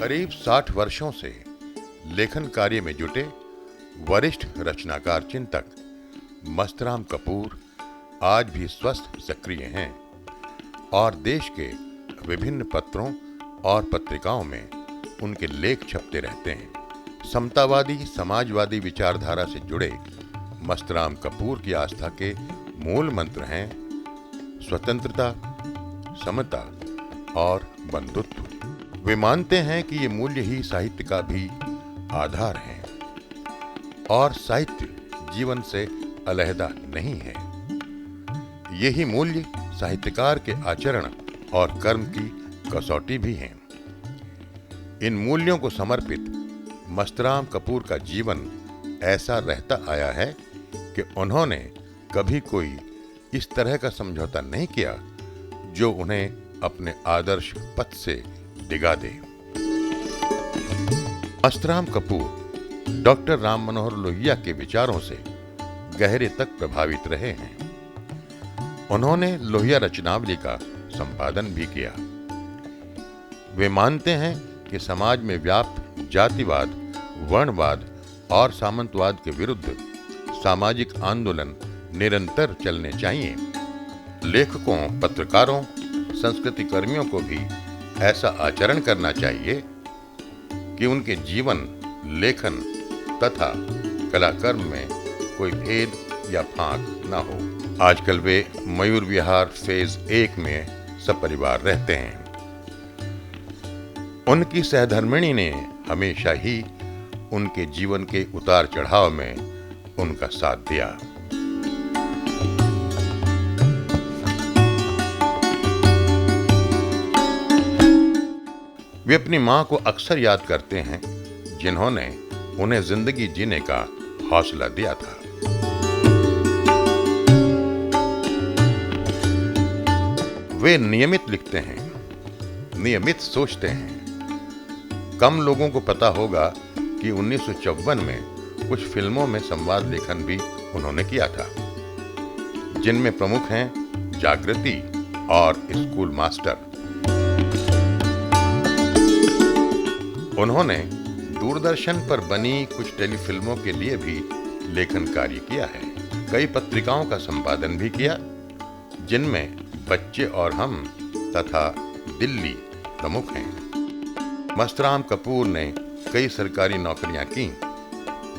करीब 60 वर्षों से लेखन कार्य में जुटे वरिष्ठ रचनाकार चिंतक मस्तराम कपूर आज भी स्वस्थ सक्रिय हैं और देश के विभिन्न पत्रों और पत्रिकाओं में उनके लेख छपते रहते हैं। समतावादी समाजवादी विचारधारा से जुड़े मस्तराम कपूर की आस्था के मूल मंत्र हैं स्वतंत्रता, समता और बंधुत्व। वे मानते हैं कि ये मूल्य ही साहित्य का भी आधार हैं और साहित्य जीवन से अलहदा नहीं है। यही मूल्य साहित्यकार के आचरण और कर्म की कसौटी भी हैं। इन मूल्यों को समर्पित मस्तराम कपूर का जीवन ऐसा रहता आया है कि उन्होंने कभी कोई इस तरह का समझौता नहीं किया जो उन्हें अपने आदर्श पथ से डिगा दे। मस्तराम कपूर डॉक्टर राम मनोहर लोहिया के विचारों से गहरे तक प्रभावित रहे हैं। उन्होंने लोहिया रचनावली का संपादन भी किया। वे मानते हैं कि समाज में व्याप्त जातिवाद, वर्णवाद और सामंतवाद के विरुद्ध सामाजिक आंदोलन निरंतर चलने चाहिए। लेखकों, पत्रकारों, संस्कृति कर्मियों को भी ऐसा आचरण करना चाहिए कि उनके जीवन, लेखन तथा कलाकर्म में कोई भेद या फांक न हो। आजकल वे मयूर विहार फेज 1 में सपरिवार रहते हैं। उनकी सहधर्मिणी ने हमेशा ही उनके जीवन के उतार चढ़ाव में उनका साथ दिया। वे अपनी मां को अक्सर याद करते हैं जिन्होंने उन्हें जिंदगी जीने का हौसला दिया था। वे नियमित लिखते हैं, नियमित सोचते हैं। कम लोगों को पता होगा कि 1954 में कुछ फिल्मों में संवाद लेखन भी उन्होंने किया था, जिनमें प्रमुख हैं जागृति और स्कूल मास्टर। उन्होंने दूरदर्शन पर बनी कुछ टेलीफिल्मों के लिए भी लेखन कार्य किया है। कई पत्रिकाओं का संपादन भी किया, जिनमें बच्चे और हम तथा दिल्ली प्रमुख हैं। मस्तराम कपूर ने कई सरकारी नौकरियां की,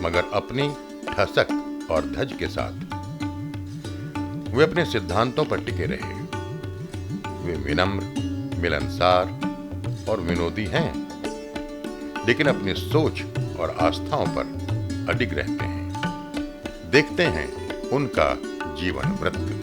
मगर अपनी ठसक और धज के साथ वे अपने सिद्धांतों पर टिके रहे। वे विनम्र, मिलनसार और विनोदी हैं, लेकिन अपनी सोच और आस्थाओं पर अडिग रहते हैं। देखते हैं उनका जीवन वृत्त।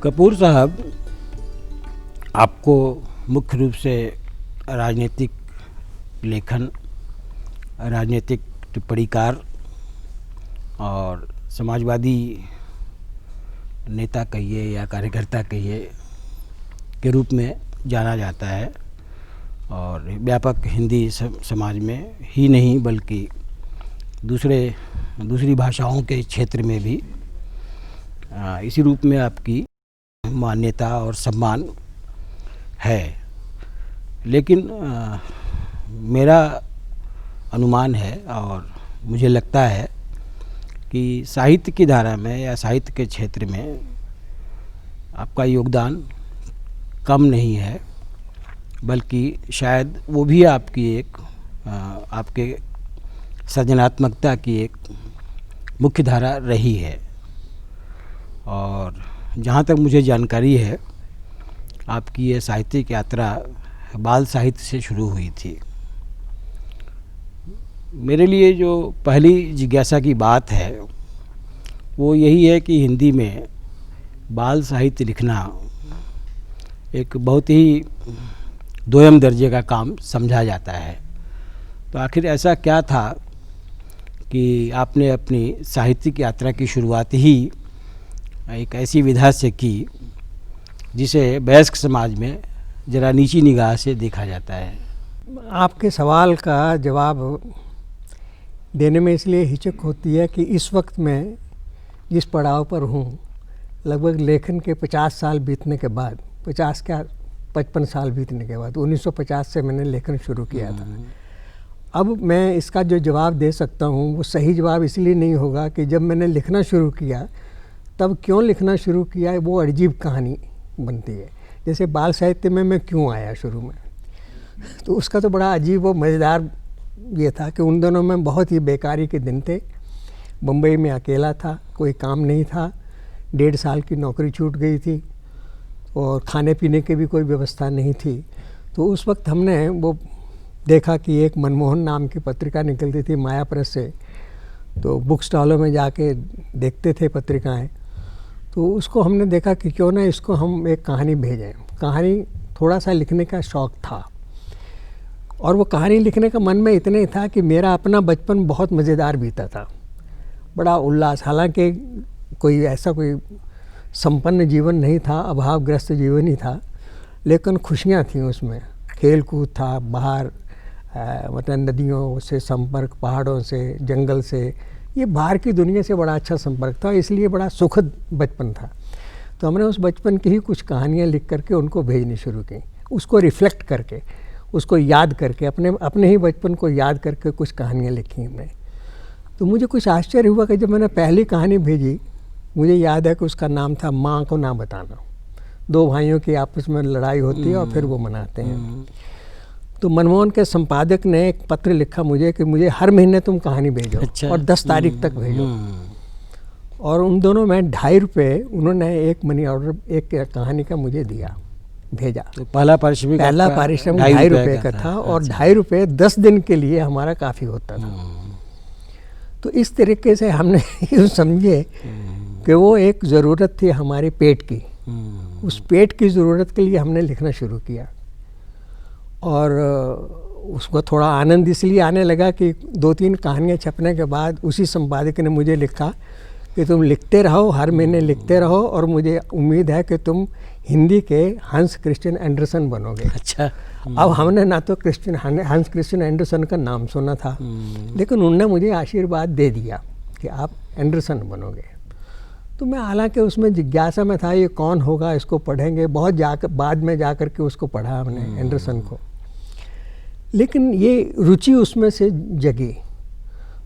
कपूर साहब, आपको मुख्य रूप से राजनीतिक लेखन, राजनीतिक टिप्पणीकार और समाजवादी नेता कहिए या कार्यकर्ता कहिए के रूप में जाना जाता है और व्यापक हिंदी समाज में ही नहीं बल्कि दूसरी भाषाओं के क्षेत्र में भी इसी रूप में आपकी मान्यता और सम्मान है। लेकिन मेरा अनुमान है और मुझे लगता है कि साहित्य की धारा में या साहित्य के क्षेत्र में आपका योगदान कम नहीं है, बल्कि शायद वो भी आपकी आपके सृजनात्मकता की एक मुख्य धारा रही है। और जहाँ तक मुझे जानकारी है, आपकी ये साहित्यिक यात्रा बाल साहित्य से शुरू हुई थी। मेरे लिए जो पहली जिज्ञासा की बात है वो यही है कि हिंदी में बाल साहित्य लिखना एक बहुत ही दोयम दर्जे का काम समझा जाता है। तो आखिर ऐसा क्या था कि आपने अपनी साहित्यिक यात्रा की शुरुआत ही एक ऐसी विधा से की जिसे वयस्क समाज में ज़रा नीची निगाह से देखा जाता है? आपके सवाल का जवाब देने में इसलिए हिचक होती है कि इस वक्त मैं जिस पड़ाव पर हूँ, लगभग लेखन के 50 साल बीतने के बाद, 55 साल बीतने के बाद 1950 से मैंने लेखन शुरू किया था। अब मैं इसका जो जवाब दे सकता हूँ वो सही जवाब इसलिए नहीं होगा कि जब मैंने लिखना शुरू किया तब क्यों लिखना शुरू किया, वो अजीब कहानी बनती है। जैसे बाल साहित्य में मैं क्यों आया शुरू में, तो उसका तो बड़ा अजीब और मज़ेदार ये था कि उन दिनों में बहुत ही बेकारी के दिन थे। मुंबई में अकेला था, कोई काम नहीं था, 1.5 साल की नौकरी छूट गई थी और खाने पीने की भी कोई व्यवस्था नहीं थी। तो उस वक्त हमने वो देखा कि एक मनमोहन नाम की पत्रिका निकलती थी माया प्रेस से, तो बुक स्टॉलों में जाके देखते थे पत्रिकाएं। तो उसको हमने देखा कि क्यों ना इसको हम एक कहानी भेजें। कहानी थोड़ा सा लिखने का शौक़ था और वो कहानी लिखने का मन में इतने ही था कि मेरा अपना बचपन बहुत मज़ेदार बीता था, बड़ा उल्लास। हालांकि कोई संपन्न जीवन नहीं था, अभावग्रस्त जीवन ही था, लेकिन खुशियाँ थीं उसमें। खेल कूद था, बाहर मतलब नदियों से संपर्क, पहाड़ों से, जंगल से, ये बाहर की दुनिया से बड़ा अच्छा संपर्क था, इसलिए बड़ा सुखद बचपन था। तो हमने उस बचपन की ही कुछ कहानियाँ लिख करके उनको भेजनी शुरू की, उसको रिफ़्लेक्ट करके, उसको याद करके, अपने ही बचपन को याद करके कुछ कहानियाँ लिखी हमने। तो मुझे कुछ आश्चर्य हुआ कि जब मैंने पहली कहानी भेजी, मुझे याद है कि उसका नाम था माँ को ना बताना। 2 भाइयों की आपस में लड़ाई होती है और फिर वो मनाते हैं। तो मनमोहन के संपादक ने एक पत्र लिखा मुझे कि मुझे हर महीने तुम कहानी भेजो। अच्छा। और 10 तारीख तक भेजो। और उन दोनों में 2.5 रुपये उन्होंने एक मनी ऑर्डर, एक कहानी का मुझे दिया, भेजा। तो पहला पारिश्रमिक 2.5 रुपये का था और 2.5 रुपये 10 दिन के लिए हमारा काफ़ी होता था। तो इस तरीके से हमने ये समझे कि वो एक ज़रूरत थी हमारे पेट की। उस पेट की ज़रूरत के लिए हमने लिखना शुरू किया और उसको थोड़ा आनंद इसलिए आने लगा कि 2-3 कहानियाँ छपने के बाद उसी संपादक ने मुझे लिखा कि तुम लिखते रहो, हर महीने लिखते रहो और मुझे उम्मीद है कि तुम हिंदी के हंस क्रिश्चियन एंडरसन बनोगे। अच्छा। अब हमने ना तो हंस क्रिश्चियन एंडरसन का नाम सुना था, लेकिन उनने मुझे आशीर्वाद दे दिया कि आप एंडरसन बनोगे। तो मैं हालांकि उसमें जिज्ञासा में था, ये कौन होगा, इसको पढ़ेंगे। बहुत बाद में जा कर के उसको पढ़ा हमने एंडरसन को, लेकिन ये रुचि उसमें से जगी।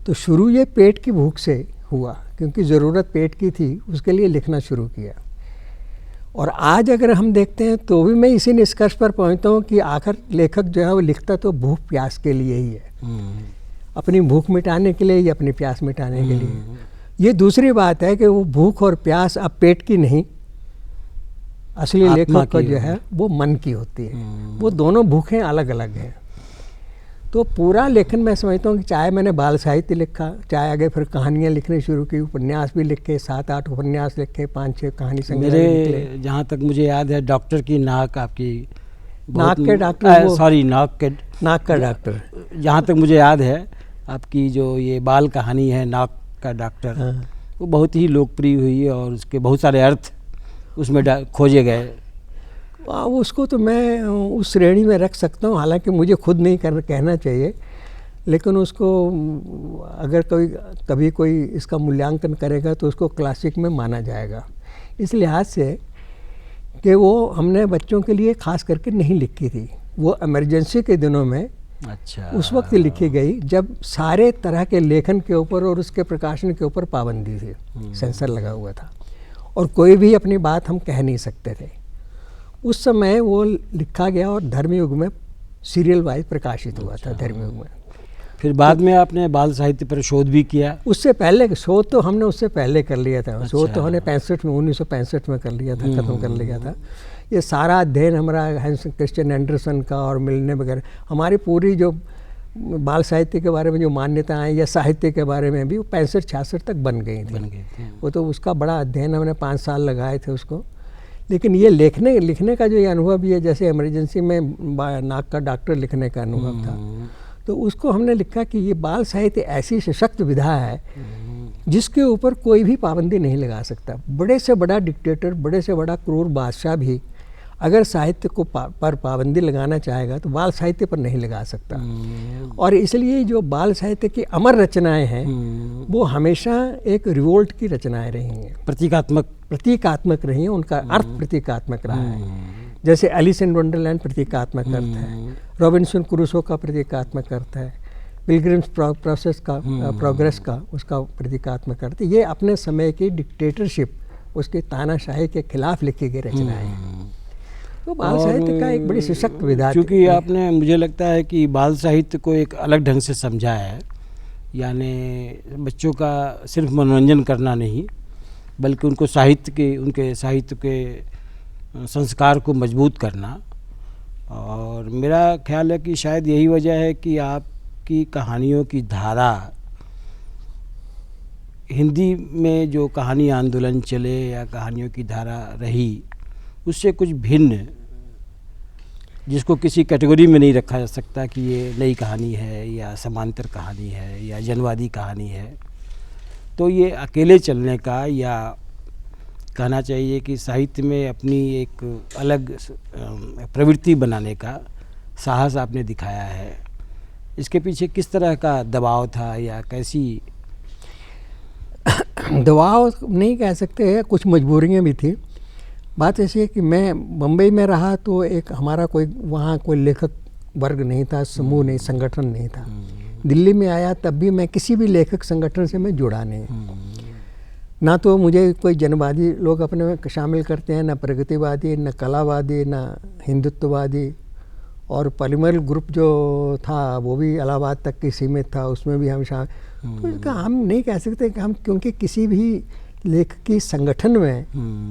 तो शुरू ये पेट की भूख से हुआ, क्योंकि ज़रूरत पेट की थी, उसके लिए लिखना शुरू किया। और आज अगर हम देखते हैं तो भी मैं इसी निष्कर्ष पर पहुंचता हूँ कि आखिर लेखक जो है वो लिखता तो भूख प्यास के लिए ही है, अपनी भूख मिटाने के लिए या अपनी प्यास मिटाने के लिए। ये दूसरी बात है कि वो भूख और प्यास अब पेट की नहीं, असली लेखक का जो है वो मन की होती है। वो दोनों भूखें अलग अलग हैं। तो पूरा लेखन मैं समझता हूँ कि चाहे मैंने बाल साहित्य लिखा, चाहे आगे फिर कहानियाँ लिखने शुरू की, उपन्यास भी लिखे, 7-8 उपन्यास लिखे, 5-6 कहानी संग्रह निकले। मेरे जहाँ तक मुझे याद है डॉक्टर की नाक आपकी नाक के डॉक्टर, सॉरी नाक का डॉक्टर, जहाँ तक मुझे याद है आपकी जो ये बाल कहानी है नाक का डॉक्टर, हाँ। वो बहुत ही लोकप्रिय हुई और उसके बहुत सारे अर्थ उसमें खोजे गए। उसको तो मैं उस श्रेणी में रख सकता हूँ, हालांकि मुझे खुद नहीं कहना चाहिए, लेकिन उसको अगर कभी कोई इसका मूल्यांकन करेगा तो उसको क्लासिक में माना जाएगा, इस लिहाज से कि वो हमने बच्चों के लिए खास करके नहीं लिखी थी, वो इमरजेंसी के दिनों में अच्छा उस वक्त लिखी गई जब सारे तरह के लेखन के ऊपर और उसके प्रकाशन के ऊपर पाबंदी थी, सेंसर लगा हुआ था और कोई भी अपनी बात हम कह नहीं सकते थे। उस समय वो लिखा गया और धर्मयुग में सीरियल वाइज प्रकाशित हुआ था धर्मयुग में। फिर बाद में आपने बाल साहित्य पर शोध भी किया? उससे पहले शोध तो हमने उससे पहले कर लिया था। शोध तो हमने 1965 में कर लिया था, ख़त्म कर लिया था। ये सारा अध्ययन हमारा हैंस क्रिश्चियन एंडरसन का और मिलने वगैरह, हमारी पूरी जो बाल साहित्य के बारे में जो मान्यताएं या साहित्य के बारे में भी वो 65-66 तक बन गई थी। वो तो उसका बड़ा अध्ययन हमने 5 साल लगाए थे उसको। लेकिन ये लिखने का जो ये अनुभव भी है, जैसे इमरजेंसी में नाक का डॉक्टर लिखने का अनुभव था, तो उसको हमने लिखा कि ये बाल साहित्य ऐसी सशक्त विधा है जिसके ऊपर कोई भी पाबंदी नहीं लगा सकता। बड़े से बड़ा डिक्टेटर, बड़े से बड़ा क्रूर बादशाह भी अगर साहित्य को पर पाबंदी लगाना चाहेगा तो बाल साहित्य पर नहीं लगा सकता। और इसलिए जो बाल साहित्य की अमर रचनाएं हैं वो हमेशा एक रिवोल्ट की रचनाएं रही हैं, प्रतीकात्मक रही हैं, उनका अर्थ प्रतीकात्मक रहा है। जैसे एलिस इन वंडरलैंड प्रतीकात्मक अर्थ है, रॉबिन्सन क्रूसो का प्रतीकात्मक अर्थ है, पिलग्रिम्स प्रोग्रेस का उसका प्रतीकात्मक अर्थ। ये अपने समय की डिक्टेटरशिप, उसकी तानाशाही के खिलाफ लिखी गई रचनाएं हैं। तो बाल साहित्य का एक बड़ी सशक्त विधा। क्योंकि आपने, मुझे लगता है कि बाल साहित्य को एक अलग ढंग से समझा है, यानी बच्चों का सिर्फ मनोरंजन करना नहीं बल्कि उनको उनके साहित्य के संस्कार को मजबूत करना। और मेरा ख्याल है कि शायद यही वजह है कि आपकी कहानियों की धारा, हिंदी में जो कहानी आंदोलन चले या कहानियों की धारा रही, उससे कुछ भिन्न, जिसको किसी कैटेगरी में नहीं रखा जा सकता कि ये नई कहानी है या समांतर कहानी है या जनवादी कहानी है। तो ये अकेले चलने का, या कहना चाहिए कि साहित्य में अपनी एक अलग प्रवृत्ति बनाने का साहस आपने दिखाया है। इसके पीछे किस तरह का दबाव था या कैसी? दबाव नहीं कह सकते, कुछ मजबूरियाँ भी थी। बात ऐसी है कि मैं बम्बई में रहा तो एक हमारा वहाँ कोई लेखक वर्ग नहीं था, समूह नहीं, संगठन नहीं था। दिल्ली में आया तब भी मैं किसी भी लेखक संगठन से मैं जुड़ा नहीं, ना तो मुझे कोई जनवादी लोग अपने में शामिल करते हैं, ना प्रगतिवादी, ना कलावादी, ना हिंदुत्ववादी। और पॉलीमर ग्रुप जो था वो भी इलाहाबाद तक की सीमित था, उसमें भी हम शामिल। तो हम नहीं कह सकते कि हम, क्योंकि किसी भी लेखकी संगठन में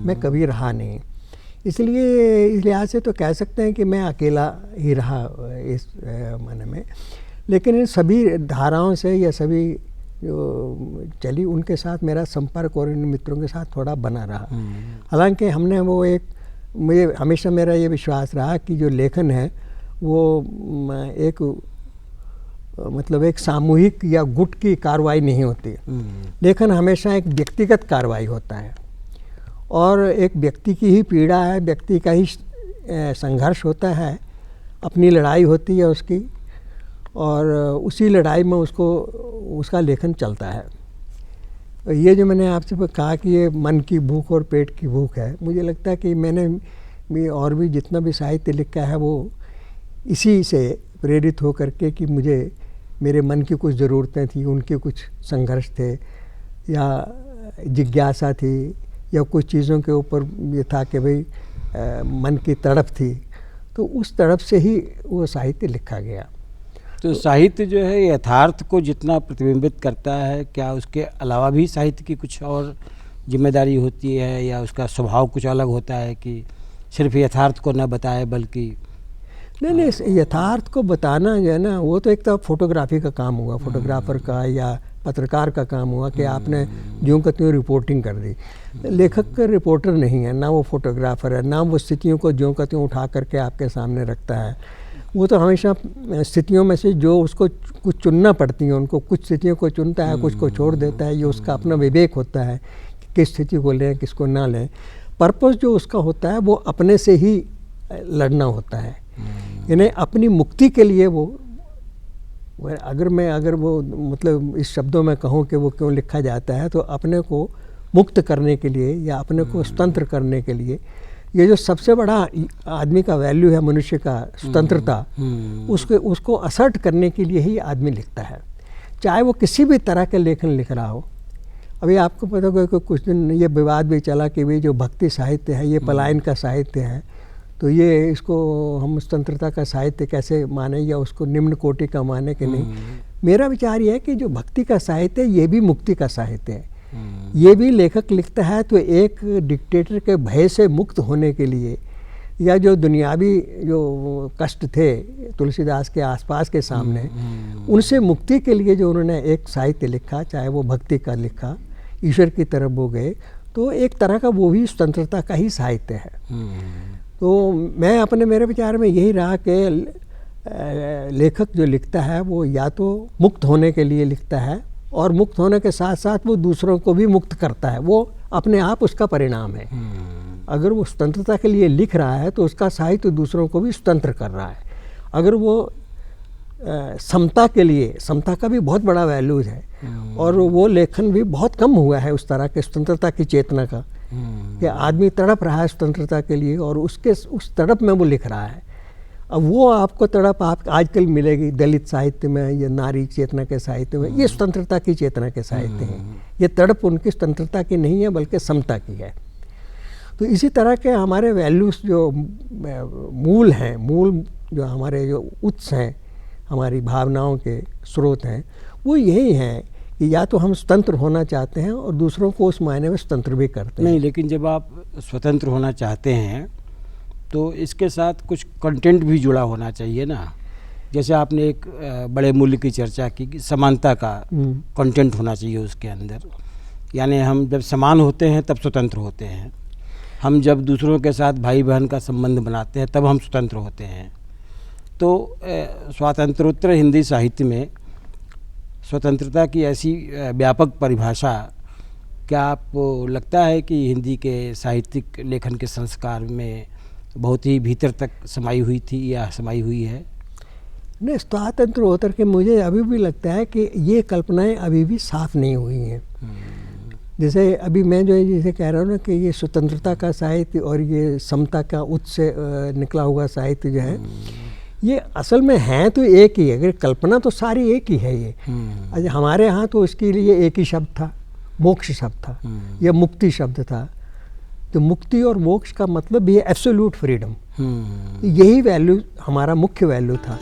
मैं कभी रहा नहीं, इसलिए इस लिहाज से तो कह सकते हैं कि मैं अकेला ही रहा इस माने में। लेकिन इन सभी धाराओं से या सभी जो चली, उनके साथ मेरा संपर्क और इन मित्रों के साथ थोड़ा बना रहा। हालांकि हमने वो मुझे हमेशा मेरा ये विश्वास रहा कि जो लेखन है वो एक मतलब एक सामूहिक या गुट की कार्रवाई नहीं होती। लेखन हमेशा एक व्यक्तिगत कार्रवाई होता है और एक व्यक्ति की ही पीड़ा है, व्यक्ति का ही संघर्ष होता है, अपनी लड़ाई होती है उसकी, और उसी लड़ाई में उसका लेखन चलता है। ये जो मैंने आपसे कहा कि ये मन की भूख और पेट की भूख है, मुझे लगता है कि मैंने भी और भी जितना भी साहित्य लिखा है वो इसी से प्रेरित हो करके कि मुझे मेरे मन की कुछ ज़रूरतें थी, उनके कुछ संघर्ष थे या जिज्ञासा थी या कुछ चीज़ों के ऊपर ये था कि भाई मन की तड़प थी, तो उस तड़प से ही वो साहित्य लिखा गया। तो साहित्य जो है यथार्थ को जितना प्रतिबिंबित करता है, क्या उसके अलावा भी साहित्य की कुछ और जिम्मेदारी होती है या उसका स्वभाव कुछ अलग होता है कि सिर्फ यथार्थ को न बताए बल्कि नहीं नहीं, इस यथार्थ को बताना जो है ना, वो तो एक तो फोटोग्राफी का काम हुआ, फोटोग्राफर का या पत्रकार का काम हुआ कि आपने ज्यों का त्यों रिपोर्टिंग कर दी। लेखक का रिपोर्टर नहीं है, ना वो फोटोग्राफर है, ना वो स्थितियों को ज्यों का त्यों उठा करके आपके सामने रखता है। वो तो हमेशा स्थितियों में से जो उसको कुछ चुनना पड़ती हैं, उनको कुछ स्थितियों को चुनता है, कुछ को छोड़ देता है। ये उसका अपना विवेक होता है कि किस स्थिति को लें, किसको ना लें। पर्पस जो उसका होता है वो अपने से ही लड़ना होता है, यानी अपनी मुक्ति के लिए वो अगर वो मतलब इस शब्दों में कहूँ कि वो क्यों लिखा जाता है, तो अपने को मुक्त करने के लिए या अपने को स्वतंत्र करने के लिए। ये जो सबसे बड़ा आदमी का वैल्यू है, मनुष्य का स्वतंत्रता, उसको असर्ट करने के लिए ही आदमी लिखता है, चाहे वो किसी भी तरह के लेखन लिख रहा हो। अभी आपको पता होगा कि कुछ दिन ये विवाद भी चला कि भाई जो भक्ति साहित्य है ये पलायन का साहित्य है, तो ये इसको हम स्वतंत्रता का साहित्य कैसे माने या उसको निम्न कोटि का माने कि नहीं। मेरा विचार ये है कि जो भक्ति का साहित्य है ये भी मुक्ति का साहित्य है। ये भी लेखक लिखता है तो एक डिक्टेटर के भय से मुक्त होने के लिए, या जो दुनियावी जो कष्ट थे तुलसीदास के आसपास के सामने, उनसे मुक्ति के लिए जो उन्होंने एक साहित्य लिखा, चाहे वो भक्ति का लिखा, ईश्वर की तरफ वो गए, तो एक तरह का वो भी स्वतंत्रता का ही साहित्य है। तो मैं मेरे विचार में यही रहा कि लेखक जो लिखता है वो या तो मुक्त होने के लिए लिखता है, और मुक्त होने के साथ साथ वो दूसरों को भी मुक्त करता है, वो अपने आप उसका परिणाम है। अगर वो स्वतंत्रता के लिए लिख रहा है तो उसका साहित्य दूसरों को भी स्वतंत्र कर रहा है। अगर वो समता के लिए, समता का भी बहुत बड़ा वैल्यू है, और वो लेखन भी बहुत कम हुआ है उस तरह के स्वतंत्रता की चेतना का, कि आदमी तड़प रहा है स्वतंत्रता के लिए और उस तड़प में वो लिख रहा है। अब वो आपको तड़प आप आजकल मिलेगी दलित साहित्य में या नारी चेतना के साहित्य में, ये स्वतंत्रता की चेतना के साहित्य हैं। ये तड़प उनकी स्वतंत्रता की नहीं है बल्कि समता की है। तो इसी तरह के हमारे वैल्यूज़ जो मूल हैं, मूल जो हमारे जो उत्स हैं, हमारी भावनाओं के स्रोत हैं, वो यही हैं कि या तो हम स्वतंत्र होना चाहते हैं और दूसरों को उस मायने में स्वतंत्र भी करते हैं। नहीं, लेकिन जब आप स्वतंत्र होना चाहते हैं तो इसके साथ कुछ कंटेंट भी जुड़ा होना चाहिए ना। जैसे आपने एक बड़े मूल्य की चर्चा की कि समानता का कंटेंट होना चाहिए उसके अंदर, यानी हम जब समान होते हैं तब स्वतंत्र होते हैं, हम जब दूसरों के साथ भाई बहन का संबंध बनाते हैं तब हम स्वतंत्र होते हैं। तो स्वातंत्रोत्तर हिंदी साहित्य में स्वतंत्रता की ऐसी व्यापक परिभाषा, क्या आपको लगता है कि हिंदी के साहित्यिक लेखन के संस्कार में बहुत ही भीतर तक समाई हुई थी या समाई हुई है? नहीं, स्वातंत्र होकर के मुझे अभी भी लगता है कि ये कल्पनाएं अभी भी साफ नहीं हुई हैं। जैसे अभी मैं जो जैसे कह रहा हूँ ना कि ये स्वतंत्रता का साहित्य और ये समता का उत्स से निकला हुआ साहित्य जो है, ये असल में है तो एक ही है, अगर कल्पना तो सारी एक ही है। ये अच्छा, हमारे यहाँ तो इसके लिए एक ही शब्द था, मोक्ष शब्द था या मुक्ति शब्द था। तो मुक्ति और मोक्ष का मतलब भी है एब्सोल्यूट फ्रीडम। यही वैल्यू हमारा मुख्य वैल्यू था।